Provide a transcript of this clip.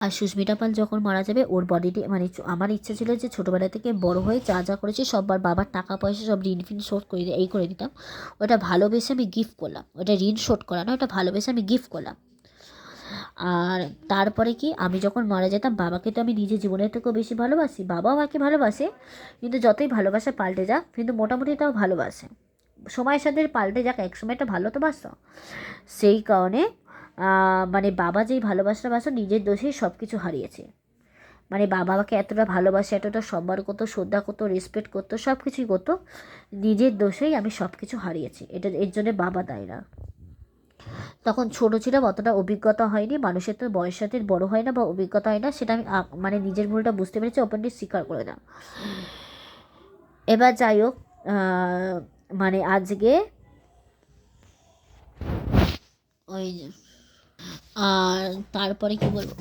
আর সুস্মিতা পাল যখন মারা যাবে ওর বডিটি মানে আমার ইচ্ছা ছিল যে ছোটোবেলা থেকে বড় হয়ে যা যা করেছি সববার বাবার টাকা পয়সা সব ঋণ ফিন শোধ করে এই করে দিতাম। ওটা ভালোবেসে আমি গিফট করলাম, ওটা ঋণ শোধ করা না, ওটা ভালোবেসে আমি গিফট করলাম। আর তারপরে কি আমি যখন মারা যেতাম বাবাকে তো আমি নিজের জীবনের থেকেও বেশি ভালোবাসি, বাবাও আমাকে ভালোবাসে, কিন্তু যতই ভালোবাসা পাল্টে যাক কিন্তু মোটামুটি তাও ভালোবাসে। সময়ের সাথে পাল্টে যাক, এক সময় একটা ভালো তো বাসত। সেই কারণে মানে বাবা যেই ভালোবাসাটা বাসত নিজের দোষেই সব কিছু হারিয়েছে। মানে বাবা আমাকে এতটা ভালোবাসে, এতটা সম্মান করতো, শ্রদ্ধা করতো, রেসপেক্ট করতো, সব কিছুই করতো, নিজের দোষেই আমি সব কিছু হারিয়েছি। এর জন্যে বাবা দায়ী না। তখন ছোটো ছিলাম, অতটা অভিজ্ঞতা হয়নি, মানুষের তো বয়সের সাথে বড়ো হয় না বা অভিজ্ঞতা হয় না, সেটা আমি মানে নিজের ভুলটা বুঝতে পেরেছি, ওপেনলি স্বীকার করে না। এবার যাই হোক, মানে আজকে ওই আর তারপরে কি বলবো,